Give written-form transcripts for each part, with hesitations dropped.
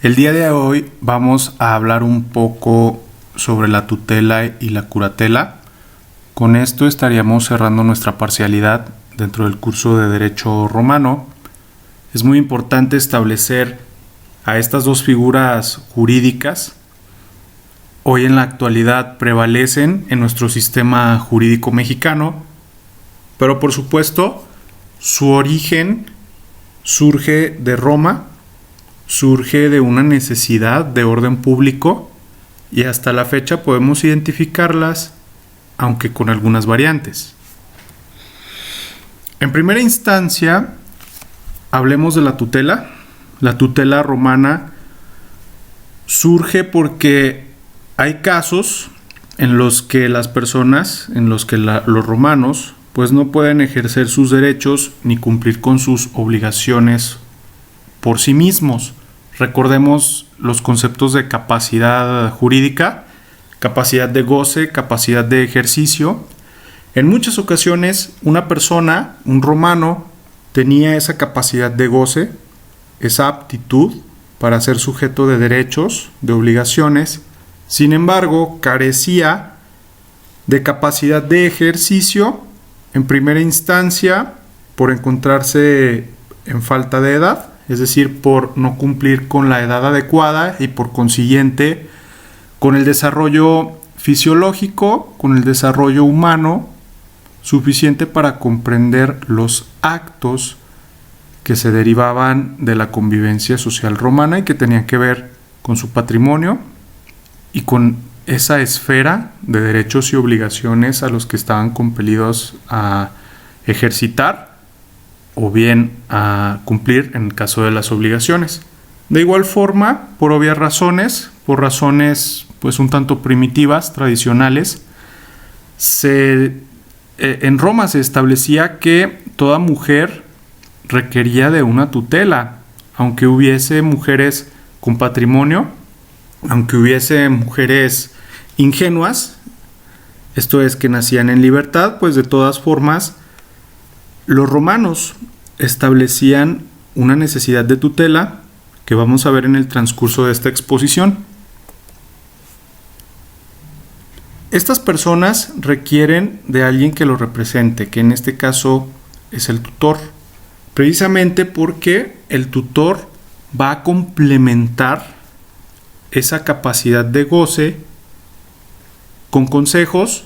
El día de hoy vamos a hablar un poco sobre la tutela y la curatela. Con esto estaríamos cerrando nuestra parcialidad dentro del curso de Derecho Romano. Es muy importante establecer a estas dos figuras jurídicas. Hoy en la actualidad prevalecen en nuestro sistema jurídico mexicano, pero por supuesto su origen surge de Roma, surge de una necesidad de orden público y hasta la fecha podemos identificarlas, aunque con algunas variantes. En primera instancia, hablemos de la tutela. La tutela romana surge porque hay casos en los que las personas, los romanos, pues no pueden ejercer sus derechos ni cumplir con sus obligaciones por sí mismos. Recordemos los conceptos de capacidad jurídica, capacidad de goce, capacidad de ejercicio. En muchas ocasiones una persona, un romano, tenía esa capacidad de goce, esa aptitud para ser sujeto de derechos, de obligaciones. Sin embargo, carecía de capacidad de ejercicio, en primera instancia, por encontrarse en falta de edad, es decir, por no cumplir con la edad adecuada y por consiguiente con el desarrollo fisiológico, con el desarrollo humano suficiente para comprender los actos que se derivaban de la convivencia social romana y que tenían que ver con su patrimonio y con esa esfera de derechos y obligaciones a los que estaban compelidos a ejercitar o bien a cumplir en el caso de las obligaciones. De igual forma, por obvias razones, por razones pues un tanto primitivas, tradicionales, en Roma se establecía que toda mujer requería de una tutela, aunque hubiese mujeres con patrimonio, aunque hubiese mujeres ingenuas, esto es que nacían en libertad, pues de todas formas los romanos establecían una necesidad de tutela que vamos a ver en el transcurso de esta exposición. Estas personas requieren de alguien que los represente, que en este caso es el tutor, precisamente porque el tutor va a complementar esa capacidad de goce con consejos,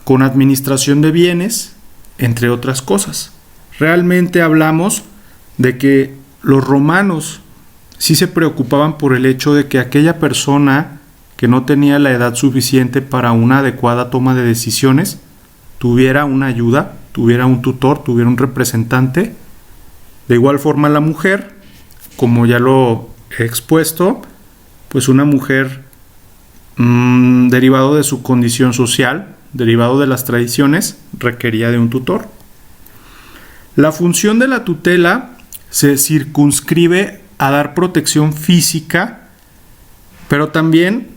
con administración de bienes, entre otras cosas. Realmente hablamos de que los romanos sí se preocupaban por el hecho de que aquella persona que no tenía la edad suficiente para una adecuada toma de decisiones tuviera una ayuda, tuviera un tutor, tuviera un representante. De igual forma la mujer, como ya lo he expuesto, pues una mujer derivado de su condición social, derivado de las tradiciones, requería de un tutor. La función de la tutela se circunscribe a dar protección física, pero también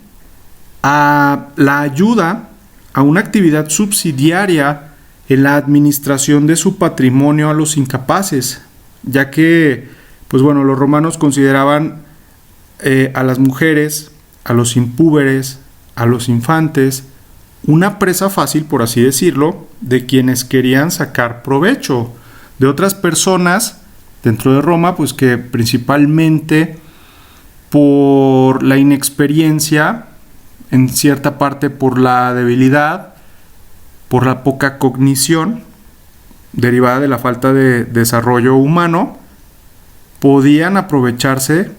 a la ayuda a una actividad subsidiaria en la administración de su patrimonio a los incapaces, ya que, pues bueno, los romanos consideraban a las mujeres, a los impúberes, a los infantes, una presa fácil, por así decirlo, de quienes querían sacar provecho de otras personas dentro de Roma, pues que principalmente por la inexperiencia, en cierta parte por la debilidad, por la poca cognición derivada de la falta de desarrollo humano, podían aprovecharse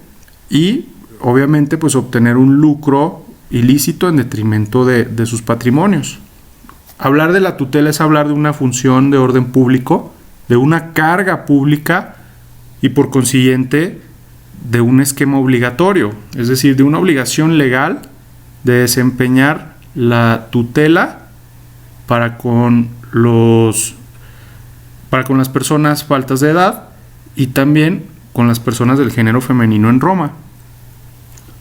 y obviamente pues obtener un lucro ilícito en detrimento de sus patrimonios. Hablar de la tutela es hablar de una función de orden público, de una carga pública y por consiguiente de un esquema obligatorio, es decir, de una obligación legal de desempeñar la tutela para con las personas faltas de edad y también con las personas del género femenino en Roma.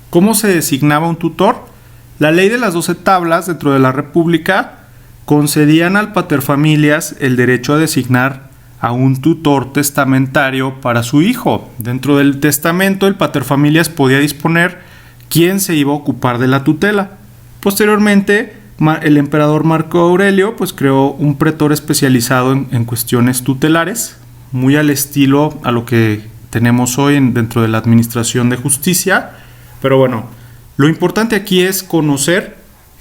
¿Cómo se designaba un tutor? La ley de las 12 tablas dentro de la República concedían al paterfamilias el derecho a designar a un tutor testamentario para su hijo. Dentro del testamento, el paterfamilias podía disponer quién se iba a ocupar de la tutela. Posteriormente, el emperador Marco Aurelio pues creó un pretor especializado en cuestiones tutelares, muy al estilo a lo que tenemos hoy dentro de la administración de justicia. Pero bueno, lo importante aquí es conocer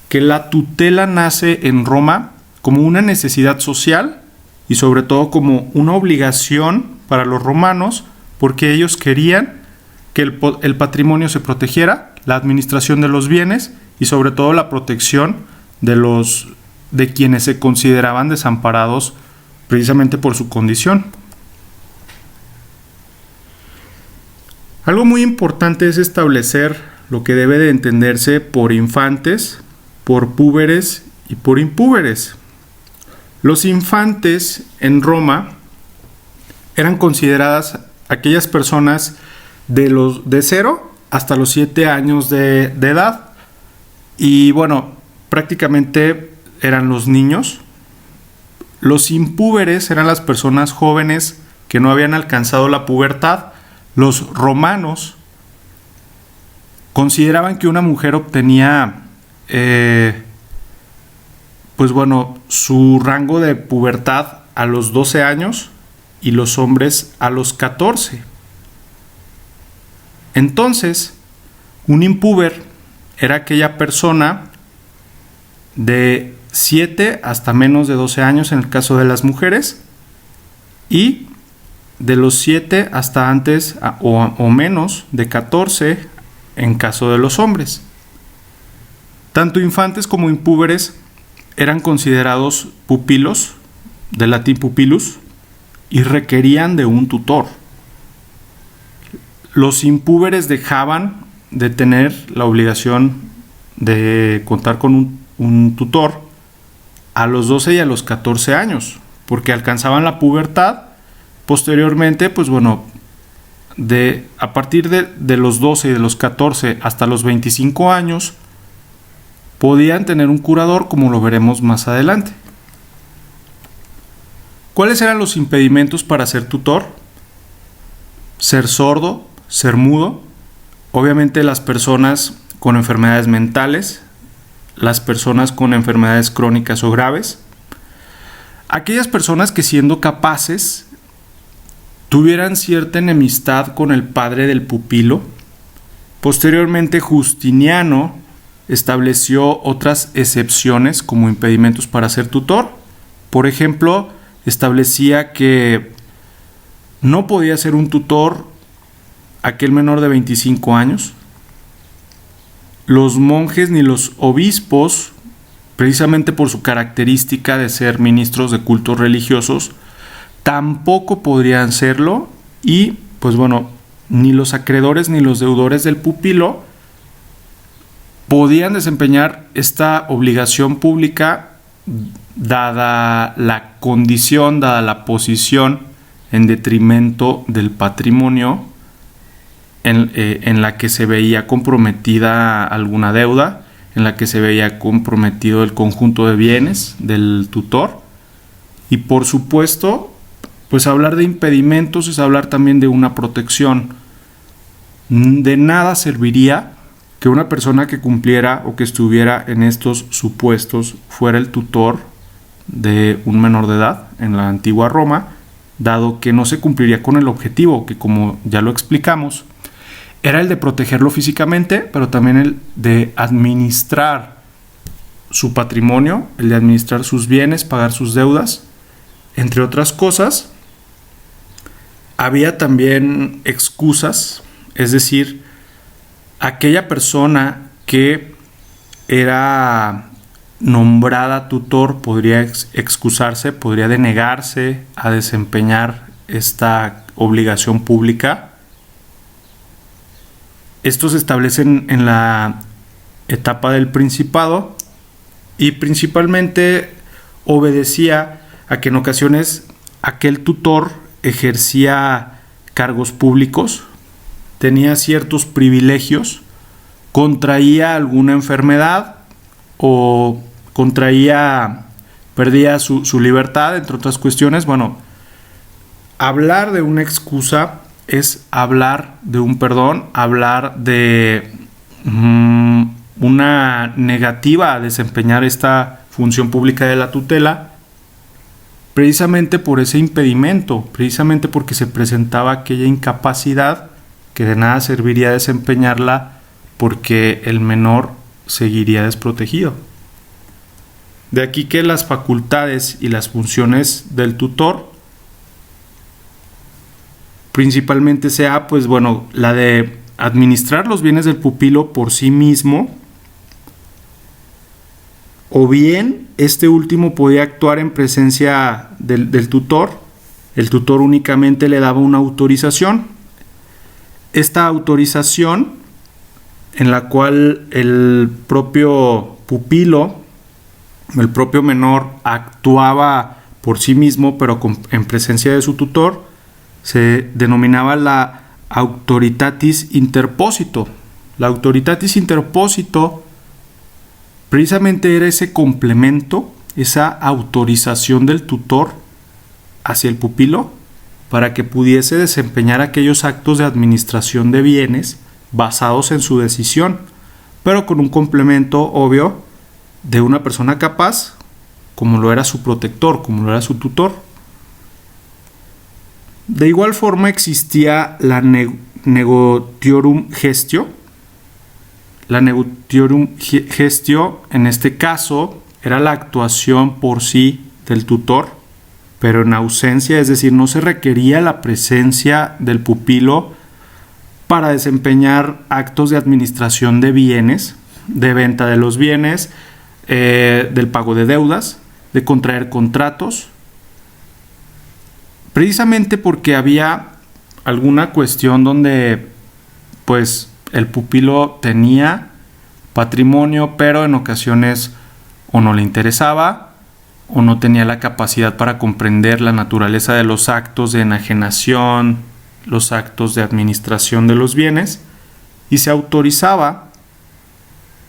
que la tutela nace en Roma como una necesidad social y sobre todo como una obligación para los romanos, porque ellos querían que el patrimonio se protegiera, la administración de los bienes y sobre todo la protección de quienes se consideraban desamparados precisamente por su condición. Algo muy importante es establecer lo que debe de entenderse por infantes, por púberes y por impúberes. Los infantes en Roma eran consideradas aquellas personas de 0 hasta los 7 años de edad. Y bueno, prácticamente eran los niños. Los impúberes eran las personas jóvenes que no habían alcanzado la pubertad. Los romanos consideraban que una mujer obtenía su rango de pubertad a los 12 años y los hombres a los 14. Entonces, un impúber era aquella persona de 7 hasta menos de 12 años en el caso de las mujeres y de los 7 hasta antes o menos de 14 en caso de los hombres. Tanto infantes como impúberes eran considerados pupilos, del latín pupilus, y requerían de un tutor. Los impúberes dejaban de tener la obligación de contar con un tutor a los 12 y a los 14 años, porque alcanzaban la pubertad. Posteriormente, a partir de los 12 y de los 14 hasta los 25 años, podían tener un curador, como lo veremos más adelante. ¿Cuáles eran los impedimentos para ser tutor? Ser sordo, ser mudo, obviamente las personas con enfermedades mentales, las personas con enfermedades crónicas o graves, aquellas personas que siendo capaces tuvieran cierta enemistad con el padre del pupilo. Posteriormente, Justiniano estableció otras excepciones como impedimentos para ser tutor. Por ejemplo, establecía que no podía ser un tutor aquel menor de 25 años. Los monjes ni los obispos, precisamente por su característica de ser ministros de cultos religiosos, tampoco podrían serlo. Y ni los acreedores ni los deudores del pupilo podían desempeñar esta obligación pública dada la condición, dada la posición en detrimento del patrimonio en la que se veía comprometida alguna deuda, en la que se veía comprometido el conjunto de bienes del tutor. Y por supuesto, hablar de impedimentos es hablar también de una protección. De nada serviría que una persona que cumpliera o que estuviera en estos supuestos fuera el tutor de un menor de edad en la antigua Roma, dado que no se cumpliría con el objetivo, que como ya lo explicamos, era el de protegerlo físicamente, pero también el de administrar su patrimonio, el de administrar sus bienes, pagar sus deudas, entre otras cosas. Había también excusas, es decir, aquella persona que era nombrada tutor podría excusarse, podría denegarse a desempeñar esta obligación pública. Estos se establecen en la etapa del Principado y principalmente obedecía a que en ocasiones aquel tutor ejercía cargos públicos, tenía ciertos privilegios, contraía alguna enfermedad o perdía su libertad, entre otras cuestiones. hablar de una excusa es hablar de un perdón, hablar de una negativa a desempeñar esta función pública de la tutela, precisamente por ese impedimento, precisamente porque se presentaba aquella incapacidad que de nada serviría desempeñarla porque el menor seguiría desprotegido. De aquí que las facultades y las funciones del tutor principalmente sea, pues bueno, la de administrar los bienes del pupilo por sí mismo, o bien este último podía actuar en presencia del tutor. El tutor únicamente le daba una autorización. Esta autorización, en la cual el propio pupilo, el propio menor, actuaba por sí mismo, pero en presencia de su tutor, se denominaba la autoritatis interposito. La autoritatis interposito precisamente era ese complemento, esa autorización del tutor hacia el pupilo para que pudiese desempeñar aquellos actos de administración de bienes basados en su decisión, pero con un complemento obvio de una persona capaz, como lo era su protector, como lo era su tutor. De igual forma existía la negotiorum gestio. La negotiorum gestio, en este caso, era la actuación por sí del tutor, pero en ausencia, es decir, no se requería la presencia del pupilo para desempeñar actos de administración de bienes, de venta de los bienes, del pago de deudas, de contraer contratos, precisamente porque había alguna cuestión donde pues el pupilo tenía patrimonio, pero en ocasiones o no le interesaba o no tenía la capacidad para comprender la naturaleza de los actos de enajenación, los actos de administración de los bienes, y se autorizaba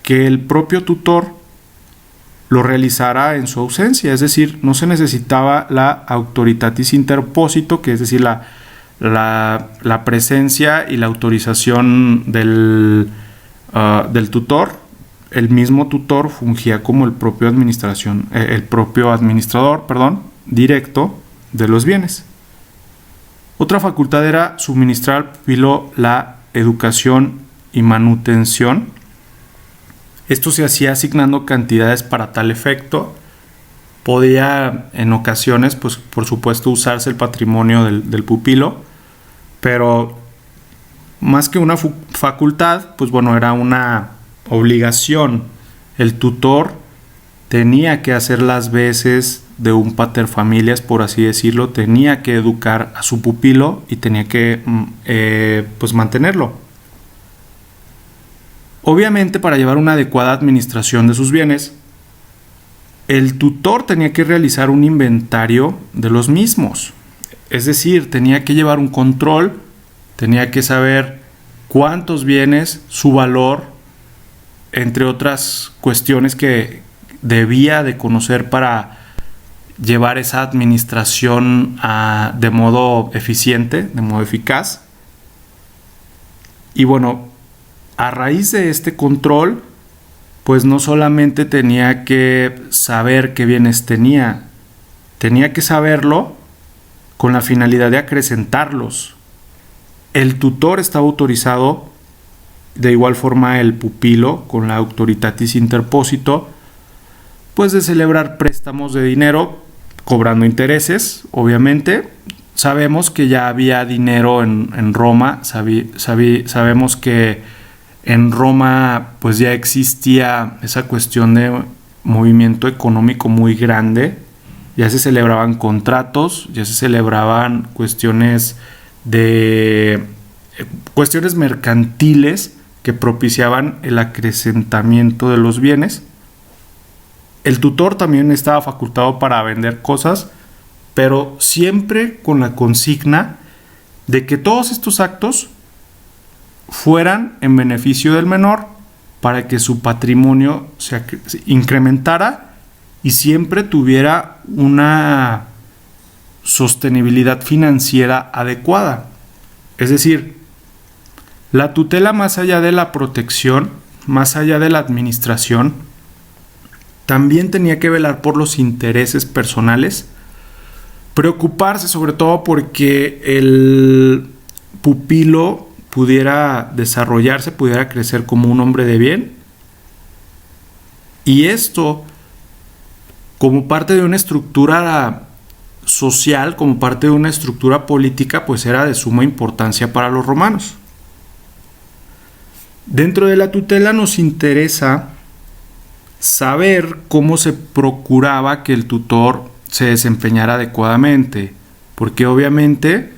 que el propio tutor lo realizara en su ausencia, es decir, no se necesitaba la autoritatis interposito, que es decir, la presencia y la autorización del tutor. El mismo tutor fungía como el propio administrador, directo de los bienes. Otra facultad era suministrar al pupilo la educación y manutención. Esto se hacía asignando cantidades para tal efecto. Podía en ocasiones, pues por supuesto, usarse el patrimonio del pupilo, pero más que una facultad, pues bueno, era una obligación. El tutor tenía que hacer las veces de un paterfamilias, por así decirlo, tenía que educar a su pupilo y tenía que pues mantenerlo. Obviamente, para llevar una adecuada administración de sus bienes, el tutor tenía que realizar un inventario de los mismos. Es decir, tenía que llevar un control, tenía que saber cuántos bienes, su valor, entre otras cuestiones que debía de conocer para llevar esa administración de modo eficiente, de modo eficaz. Y bueno, a raíz de este control, pues no solamente tenía que saber qué bienes tenía que saberlo con la finalidad de acrecentarlos. El tutor estaba autorizado, de igual forma el pupilo, con la autoritatis interposito, pues de celebrar préstamos de dinero, cobrando intereses, obviamente. Sabemos que ya había dinero en Roma, sabemos que en Roma pues ya existía esa cuestión de movimiento económico muy grande, ya se celebraban contratos, ya se celebraban cuestiones mercantiles que propiciaban el acrecentamiento de los bienes. El tutor también estaba facultado para vender cosas, pero siempre con la consigna de que todos estos actos fueran en beneficio del menor para que su patrimonio se incrementara y siempre tuviera una sostenibilidad financiera adecuada. Es decir, la tutela, más allá de la protección, más allá de la administración, también tenía que velar por los intereses personales, preocuparse sobre todo porque el pupilo pudiera desarrollarse, pudiera crecer como un hombre de bien. Y esto, como parte de una estructura social, como parte de una estructura política, pues era de suma importancia para los romanos. Dentro de la tutela nos interesa saber cómo se procuraba que el tutor se desempeñara adecuadamente, porque obviamente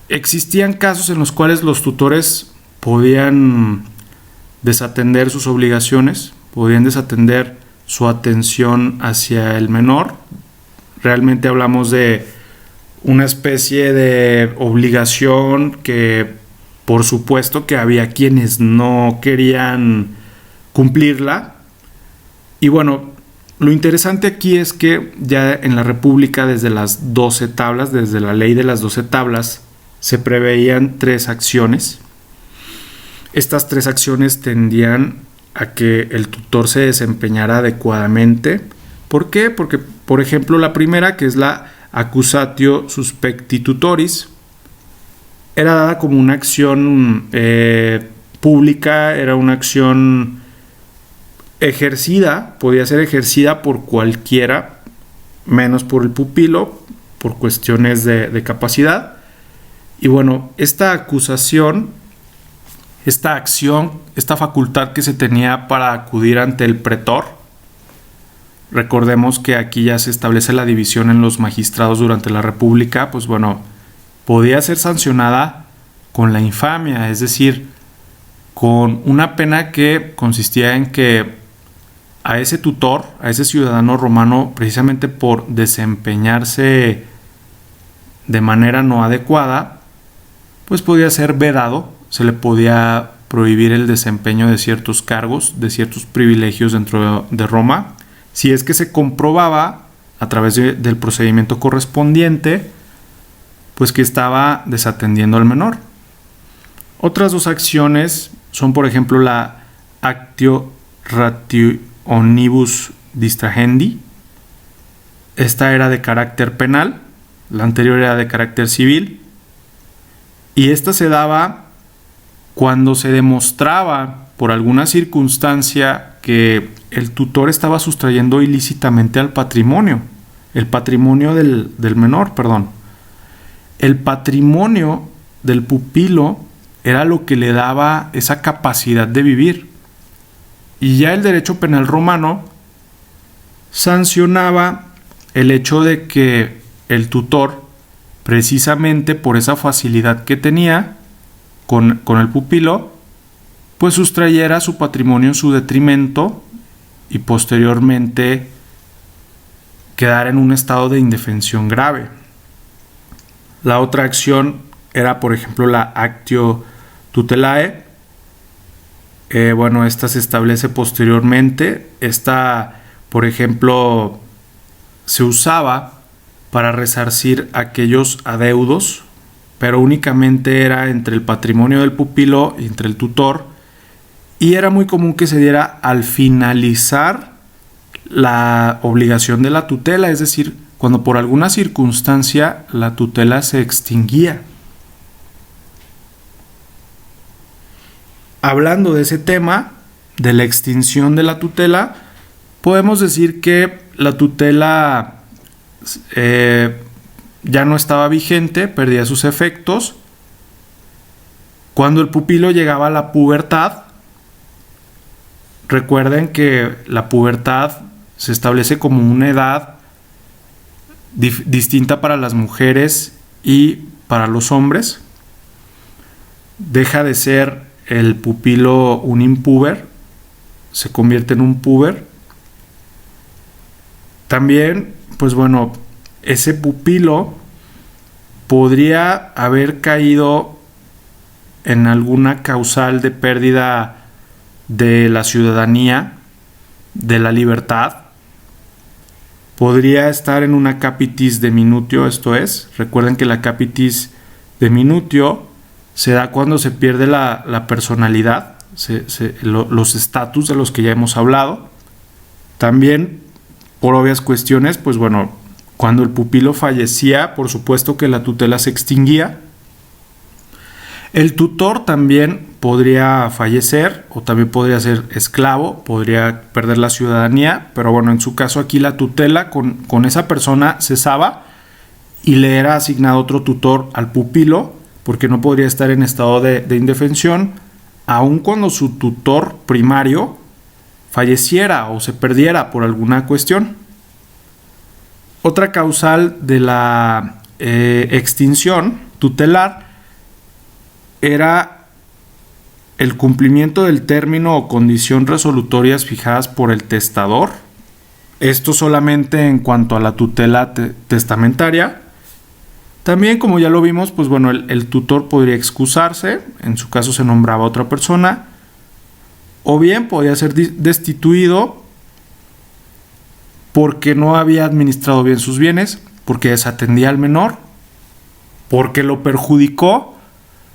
existían casos en los cuales los tutores podían desatender sus obligaciones, podían desatender su atención hacia el menor. Realmente hablamos de una especie de obligación que, por supuesto, que había quienes no querían cumplirla. Y bueno, lo interesante aquí es que ya en la República, desde las 12 tablas, desde la ley de las 12 tablas, se preveían 3 acciones. Estas 3 acciones tendían a que el tutor se desempeñara adecuadamente. ¿Por qué? Porque, por ejemplo, la primera, que es la accusatio suspecti tutoris, era dada como una acción pública, era una acción ejercida, podía ser ejercida por cualquiera, menos por el pupilo, por cuestiones de capacidad. Y bueno, esta acusación, esta acción, esta facultad que se tenía para acudir ante el pretor, recordemos que aquí ya se establece la división en los magistrados durante la República, pues bueno, podía ser sancionada con la infamia, es decir, con una pena que consistía en que a ese tutor, a ese ciudadano romano, precisamente por desempeñarse de manera no adecuada, pues podía ser vedado, se le podía prohibir el desempeño de ciertos cargos, de ciertos privilegios dentro de Roma, si es que se comprobaba a través del procedimiento correspondiente, pues que estaba desatendiendo al menor. Otras 2 acciones son, por ejemplo, la actio rationibus distrahendi. Esta era de carácter penal, la anterior era de carácter civil, y esta se daba cuando se demostraba por alguna circunstancia que el tutor estaba sustrayendo ilícitamente al patrimonio, el patrimonio del menor, perdón. El patrimonio del pupilo era lo que le daba esa capacidad de vivir. Y ya el derecho penal romano sancionaba el hecho de que el tutor, precisamente por esa facilidad que tenía con el pupilo, pues sustrayera su patrimonio en su detrimento y posteriormente quedara en un estado de indefensión grave. La otra acción era, por ejemplo, la actio tutelae. Bueno, esta se establece posteriormente. Esta, por ejemplo, se usaba para resarcir aquellos adeudos, pero únicamente era entre el patrimonio del pupilo y entre el tutor, y era muy común que se diera al finalizar la obligación de la tutela, es decir, cuando por alguna circunstancia la tutela se extinguía. Hablando de ese tema, de la extinción de la tutela, podemos decir que la tutela ya no estaba vigente, perdía sus efectos. Cuando el pupilo llegaba a la pubertad, recuerden que la pubertad se establece como una edad distinta para las mujeres y para los hombres. Deja de ser el pupilo un impúber, se convierte en un púber. También, pues bueno, ese pupilo podría haber caído en alguna causal de pérdida de la ciudadanía, de la libertad. podría estar en una capitis deminutio, esto es, recuerden que la capitis deminutio se da cuando se pierde la personalidad, los estatus de los que ya hemos hablado. También, por obvias cuestiones, pues bueno, cuando el pupilo fallecía, por supuesto que la tutela se extinguía. El tutor también podría fallecer o también podría ser esclavo, podría perder la ciudadanía, pero bueno, en su caso aquí la tutela con esa persona cesaba y le era asignado otro tutor al pupilo, porque no podría estar en estado de indefensión, aun cuando su tutor primario falleciera o se perdiera por alguna cuestión. Otra causal de la extinción tutelar era el cumplimiento del término o condición resolutorias fijadas por el testador. Esto solamente en cuanto a la tutela testamentaria. También, como ya lo vimos, pues bueno, el tutor podría excusarse, en su caso se nombraba a otra persona, o bien podía ser destituido porque no había administrado bien sus bienes, porque desatendía al menor, porque lo perjudicó,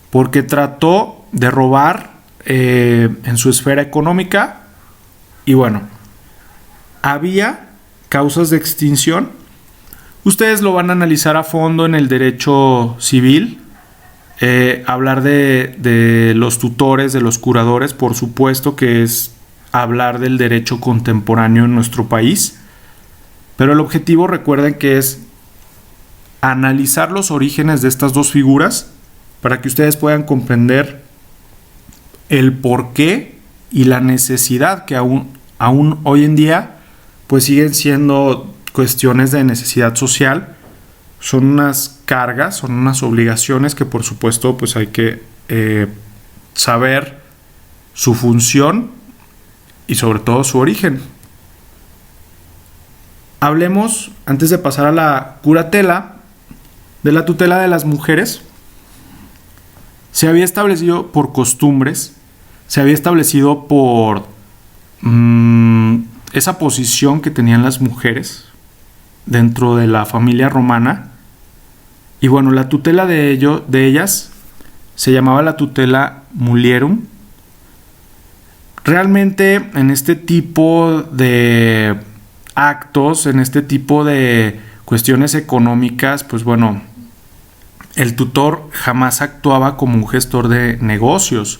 porque trató de robar en su esfera económica. Y bueno, había causas de extinción. Ustedes lo van a analizar a fondo en el derecho civil, hablar de los tutores, de los curadores, por supuesto que es hablar del derecho contemporáneo en nuestro país, pero el objetivo, recuerden que es analizar los orígenes de estas dos figuras para que ustedes puedan comprender el porqué y la necesidad que aún hoy en día pues siguen siendo cuestiones de necesidad social. Son unas cargas, son unas obligaciones que por supuesto pues hay que saber su función y sobre todo su origen. Hablemos, antes de pasar a la curatela, de la tutela de las mujeres. Se había establecido por costumbres, se había establecido por esa posición que tenían las mujeres dentro de la familia romana. Y bueno, la tutela de ellas se llamaba la tutela mulierum. Realmente en este tipo de actos, en este tipo de cuestiones económicas, pues bueno, el tutor jamás actuaba como un gestor de negocios.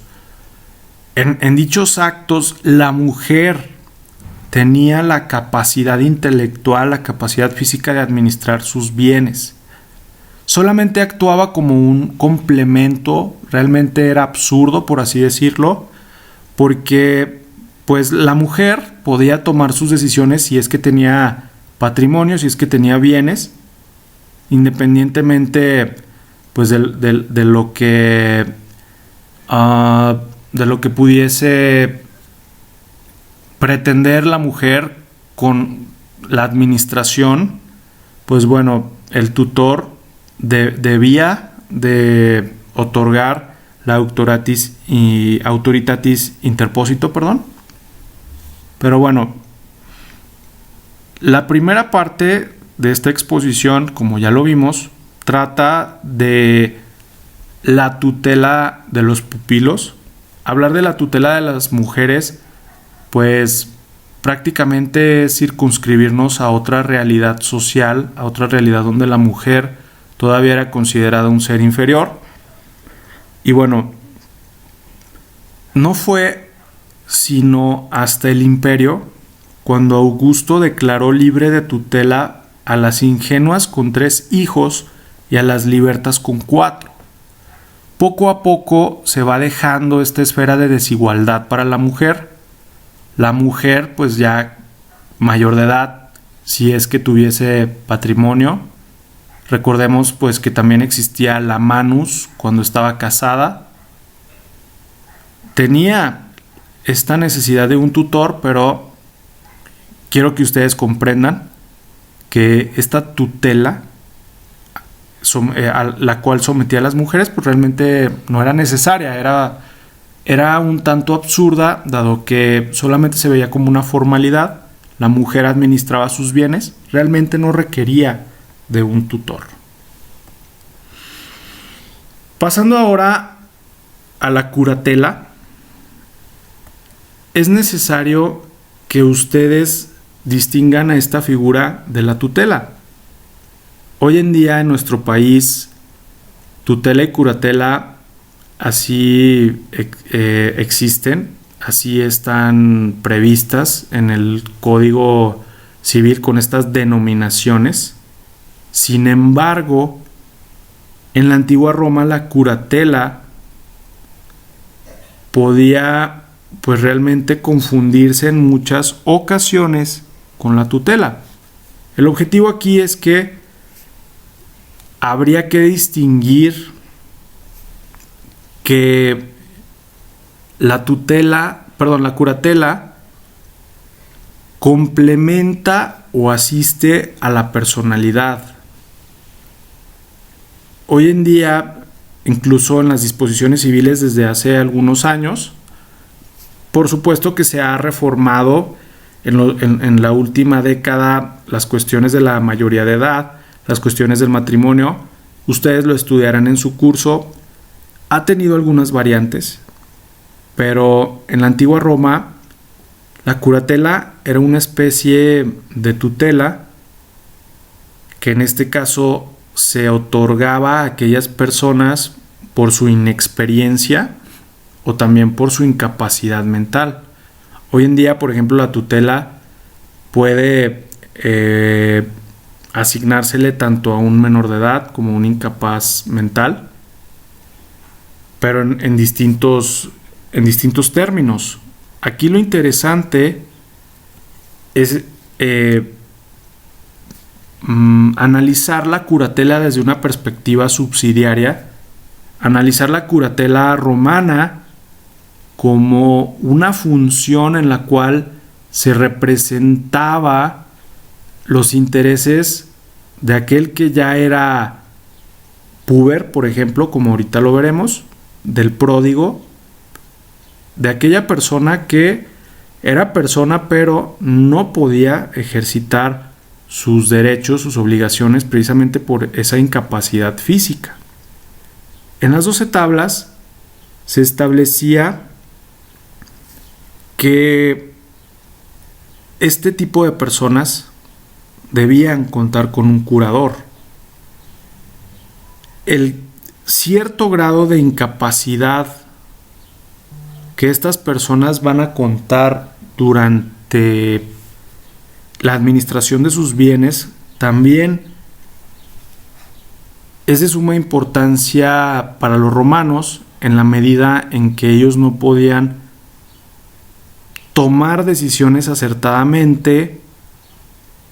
En dichos actos, la mujer tenía la capacidad intelectual, la capacidad física de administrar sus bienes. Solamente actuaba como un complemento, realmente era absurdo, por así decirlo, porque pues la mujer podía tomar sus decisiones si es que tenía patrimonio, si es que tenía bienes, independientemente pues de lo que pudiese pretender la mujer con la administración. Pues bueno, el tutor debía de otorgar la autoritatis interposito, Pero bueno, la primera parte de esta exposición, como ya lo vimos, trata de la tutela de los pupilos. Hablar de la tutela de las mujeres, pues prácticamente es circunscribirnos a otra realidad social, a otra realidad donde la mujer todavía era considerada un ser inferior. Y bueno, no fue sino hasta el Imperio cuando Augusto declaró libre de tutela a las ingenuas con 3 hijos y a las libertas con 4. Poco a poco se va dejando esta esfera de desigualdad para la mujer. La mujer, pues ya mayor de edad, si es que tuviese patrimonio. Recordemos pues que también existía la manus cuando estaba casada. Tenía esta necesidad de un tutor, pero quiero que ustedes comprendan que esta tutela a la cual sometía a las mujeres pues realmente no era necesaria, era un tanto absurda, dado que solamente se veía como una formalidad. la mujer administraba sus bienes, realmente no requería de un tutor. Pasando ahora a la curatela, es necesario que ustedes distingan a esta figura de la tutela. Hoy en día en nuestro país, tutela y curatela así existen, así están previstas en el Código Civil con estas denominaciones. Sin embargo, en la antigua Roma la curatela podía pues realmente confundirse en muchas ocasiones con la tutela. El objetivo aquí es que habría que distinguir que la curatela complementa o asiste a la personalidad. Hoy en día, incluso en las disposiciones civiles desde hace algunos años, por supuesto que se ha reformado en la última década las cuestiones de la mayoría de edad, las cuestiones del matrimonio. Ustedes lo estudiarán en su curso. Ha tenido algunas variantes, pero en la antigua Roma la curatela era una especie de tutela que en este caso se otorgaba a aquellas personas por su inexperiencia o también por su incapacidad mental. Hoy en día, por ejemplo, la tutela puede asignársele tanto a un menor de edad como a un incapaz mental, pero en distintos términos. Aquí lo interesante es analizar la curatela desde una perspectiva subsidiaria, analizar la curatela romana como una función en la cual se representaba los intereses de aquel que ya era puber, por ejemplo, como ahorita lo veremos, del pródigo, de aquella persona que era persona pero no podía ejercitar sus derechos, sus obligaciones, precisamente por esa incapacidad física. En las 12 tablas se establecía que este tipo de personas debían contar con un curador. El cierto grado de incapacidad que estas personas van a contar durante la administración de sus bienes también es de suma importancia para los romanos, en la medida en que ellos no podían tomar decisiones acertadamente,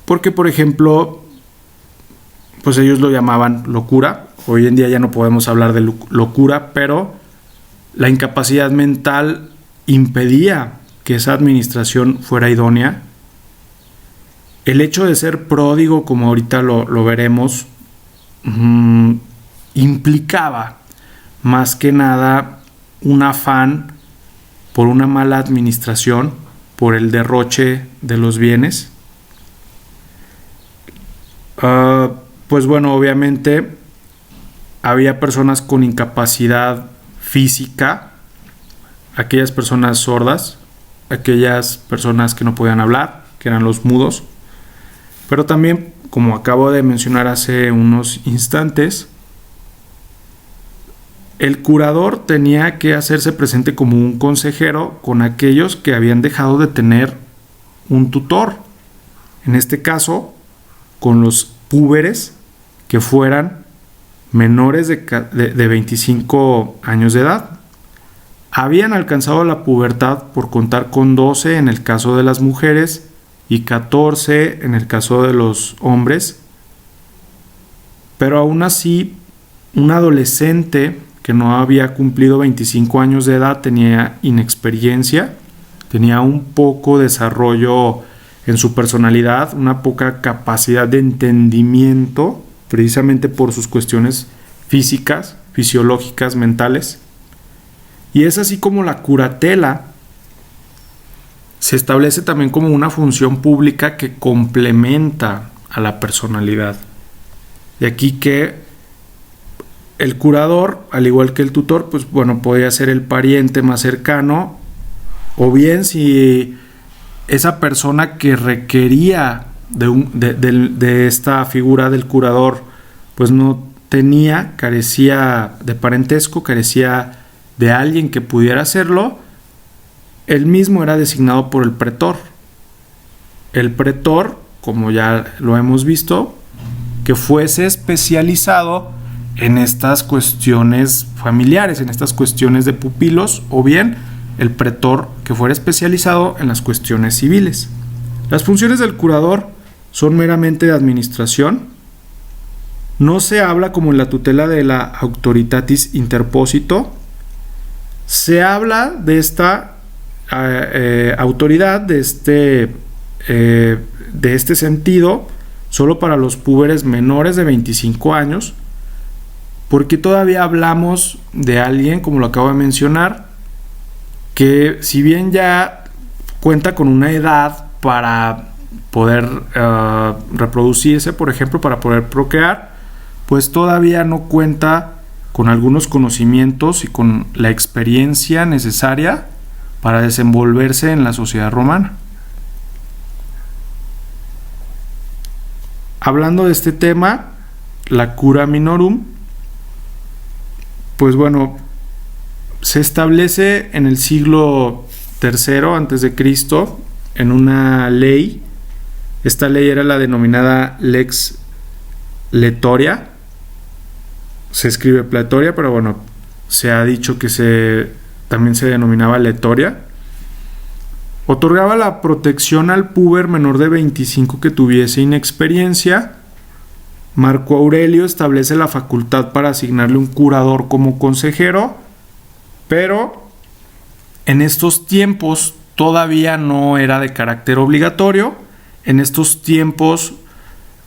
porque por ejemplo, pues ellos lo llamaban locura. Hoy en día ya no podemos hablar de locura, pero la incapacidad mental impedía que esa administración fuera idónea. El hecho de ser pródigo, como ahorita lo veremos, implicaba más que nada un afán por una mala administración, por el derroche de los bienes. Pues bueno, obviamente había personas con incapacidad física, aquellas personas sordas, aquellas personas que no podían hablar, que eran los mudos, pero también, como acabo de mencionar hace unos instantes, el curador tenía que hacerse presente como un consejero con aquellos que habían dejado de tener un tutor, en este caso con los púberes que fueran menores de 25 años de edad. Habían alcanzado la pubertad por contar con 12 en el caso de las mujeres y 14 en el caso de los hombres, pero aún así un adolescente que no había cumplido 25 años de edad tenía inexperiencia, tenía un poco desarrollo en su personalidad, una poca capacidad de entendimiento, precisamente por sus cuestiones físicas, fisiológicas, mentales. Y es así como la curatela se establece también como una función pública que complementa a la personalidad. De aquí que el curador, al igual que el tutor, pues bueno, podía ser el pariente más cercano, o bien si esa persona que requería de esta figura del curador, pues no carecía de parentesco, carecía de alguien que pudiera hacerlo, él mismo era designado por el pretor. El pretor, como ya lo hemos visto, que fuese especializado en estas cuestiones familiares, en estas cuestiones de pupilos, o bien el pretor que fuera especializado en las cuestiones civiles. Las funciones del curador son meramente de administración. No se habla como en la tutela de la autoritatis interposito. Se habla de esta autoridad, de este sentido, solo para los púberes menores de 25 años, porque todavía hablamos de alguien, como lo acabo de mencionar, que si bien ya cuenta con una edad para poder reproducirse, por ejemplo, para poder procrear, pues todavía no cuenta con algunos conocimientos y con la experiencia necesaria para desenvolverse en la sociedad romana. Hablando de este tema, la cura minorum, pues bueno, se establece en el siglo III a.C. en una ley. Esta ley era la denominada Lex Letoria. Se escribe Pletoria, pero bueno, se ha dicho que también se denominaba Letoria. Otorgaba la protección al púber menor de 25 que tuviese inexperiencia. Marco Aurelio establece la facultad para asignarle un curador como consejero, pero en estos tiempos todavía no era de carácter obligatorio. En estos tiempos,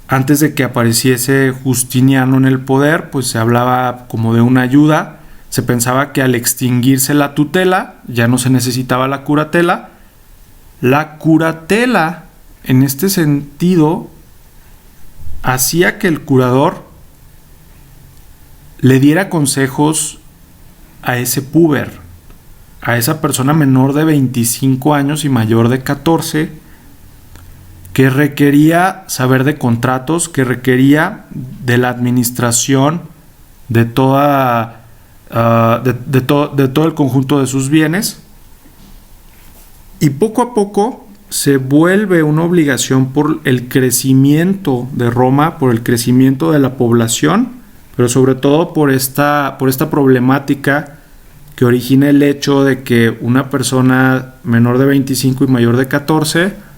antes de que apareciese Justiniano en el poder, pues se hablaba como de una ayuda. Se pensaba que al extinguirse la tutela ya no se necesitaba la curatela. La curatela, en este sentido, hacía que el curador le diera consejos a ese púber, a esa persona menor de 25 años y mayor de 14, que requería saber de contratos, que requería de la administración de todo el conjunto de sus bienes. Y poco a poco se vuelve una obligación por el crecimiento de Roma, por el crecimiento de la población, pero sobre todo por esta problemática que origina el hecho de que una persona menor de 25 y mayor de 14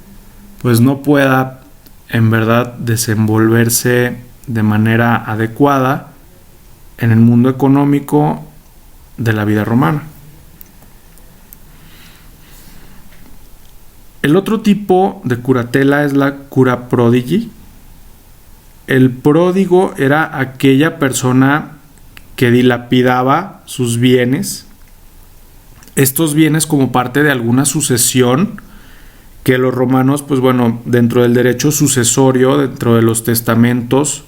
pues no pueda en verdad desenvolverse de manera adecuada en el mundo económico de la vida romana. El otro tipo de curatela es la cura prodigi. El pródigo era aquella persona que dilapidaba sus bienes, estos bienes como parte de alguna sucesión que los romanos, pues bueno, dentro del derecho sucesorio, dentro de los testamentos,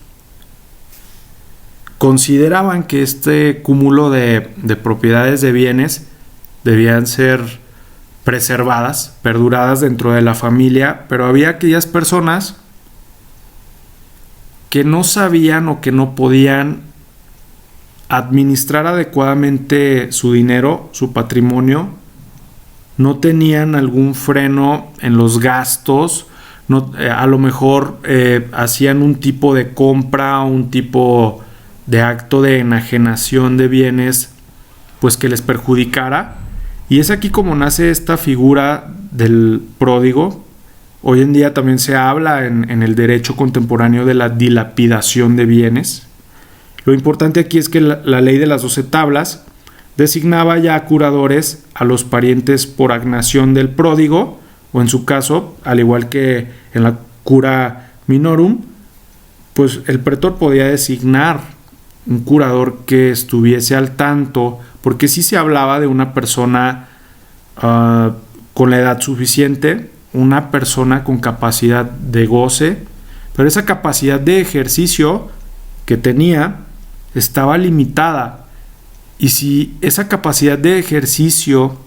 consideraban que este cúmulo de propiedades de bienes debían ser preservadas, perduradas dentro de la familia, pero había aquellas personas que no sabían o que no podían administrar adecuadamente su dinero, su patrimonio, no tenían algún freno en los gastos, a lo mejor hacían un tipo de compra, un tipo de acto de enajenación de bienes, pues que les perjudicara. Y es aquí como nace esta figura del pródigo. Hoy en día también se habla en el derecho contemporáneo de la dilapidación de bienes. Lo importante aquí es que la ley de las 12 tablas designaba ya curadores a los parientes por agnación del pródigo, o en su caso, al igual que en la cura minorum, pues el pretor podía designar un curador que estuviese al tanto, porque sí se hablaba de una persona con la edad suficiente, una persona con capacidad de goce, pero esa capacidad de ejercicio que tenía estaba limitada. Y si esa capacidad de ejercicio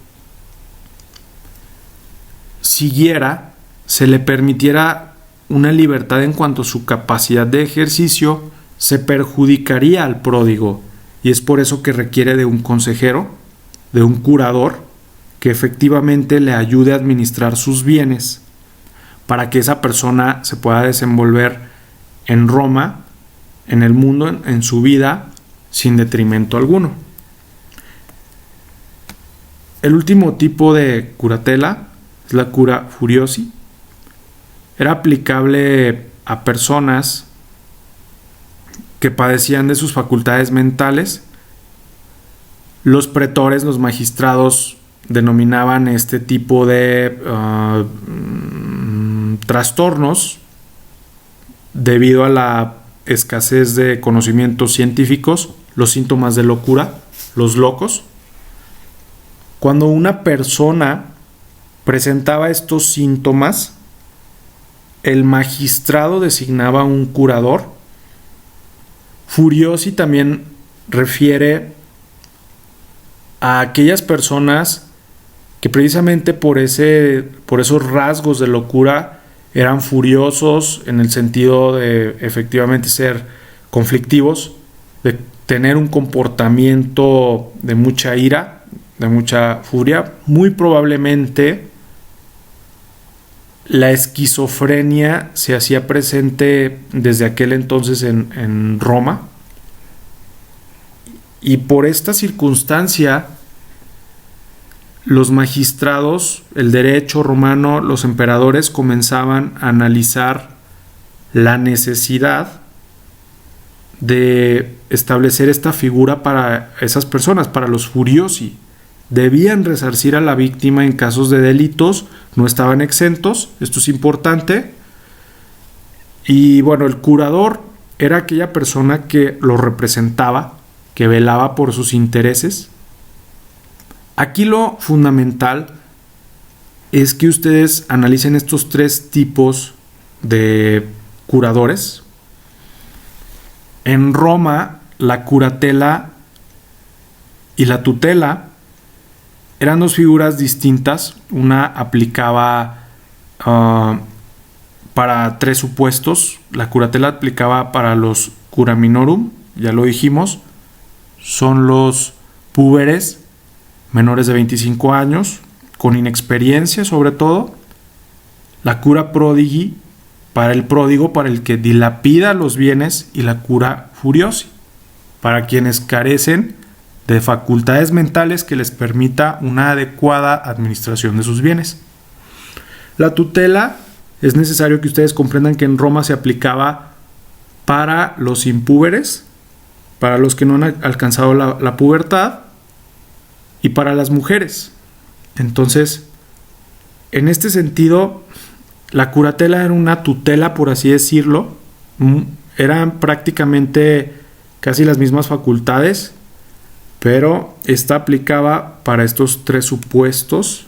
siguiera, se le permitiera una libertad en cuanto a su capacidad de ejercicio, se perjudicaría al pródigo. Y es por eso que requiere de un consejero, de un curador, que efectivamente le ayude a administrar sus bienes para que esa persona se pueda desenvolver en Roma, en el mundo, en su vida, sin detrimento alguno. El último tipo de curatela es la cura furiosi. Era aplicable a personas que padecían de sus facultades mentales. Los pretores, los magistrados, denominaban este tipo de trastornos debido a la escasez de conocimientos científicos, los síntomas de locura, los locos. Cuando una persona presentaba estos síntomas, el magistrado designaba un curador. Furiosi también refiere a aquellas personas que precisamente por esos rasgos de locura eran furiosos en el sentido de efectivamente ser conflictivos, de tener un comportamiento de mucha ira, de mucha furia. Muy probablemente la esquizofrenia se hacía presente desde aquel entonces en Roma, y por esta circunstancia los magistrados, el derecho romano, los emperadores comenzaban a analizar la necesidad de establecer esta figura para esas personas, para los furiosi. Debían resarcir a la víctima en casos de delitos, no estaban exentos, esto es importante. Y bueno, el curador era aquella persona que lo representaba, que velaba por sus intereses. Aquí lo fundamental es que ustedes analicen estos tres tipos de curadores. En Roma, la curatela y la tutela eran dos figuras distintas. Una aplicaba para tres supuestos. La curatela aplicaba para los cura minorum, ya lo dijimos, son los púberes menores de 25 años, con inexperiencia sobre todo. La cura prodigi para el pródigo, para el que dilapida los bienes, y la cura furiosi para quienes carecen de facultades mentales que les permita una adecuada administración de sus bienes. La tutela, es necesario que ustedes comprendan que en Roma se aplicaba para los impúberes, para los que no han alcanzado la pubertad, y para las mujeres. Entonces, en este sentido, la curatela era una tutela, por así decirlo. Eran prácticamente casi las mismas facultades, pero esta aplicaba para estos tres supuestos,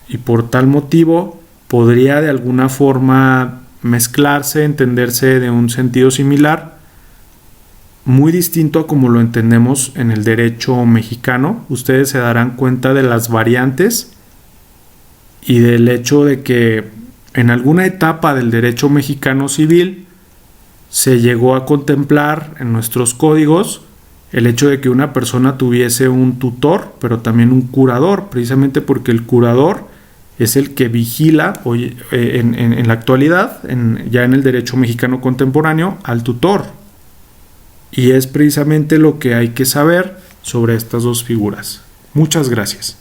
y por tal motivo podría de alguna forma mezclarse, entenderse de un sentido similar, muy distinto a como lo entendemos en el derecho mexicano. Ustedes se darán cuenta de las variantes y del hecho de que en alguna etapa del derecho mexicano civil se llegó a contemplar en nuestros códigos el hecho de que una persona tuviese un tutor, pero también un curador, precisamente porque el curador es el que vigila hoy, en la actualidad, ya en el derecho mexicano contemporáneo, al tutor. Y es precisamente lo que hay que saber sobre estas dos figuras. Muchas gracias.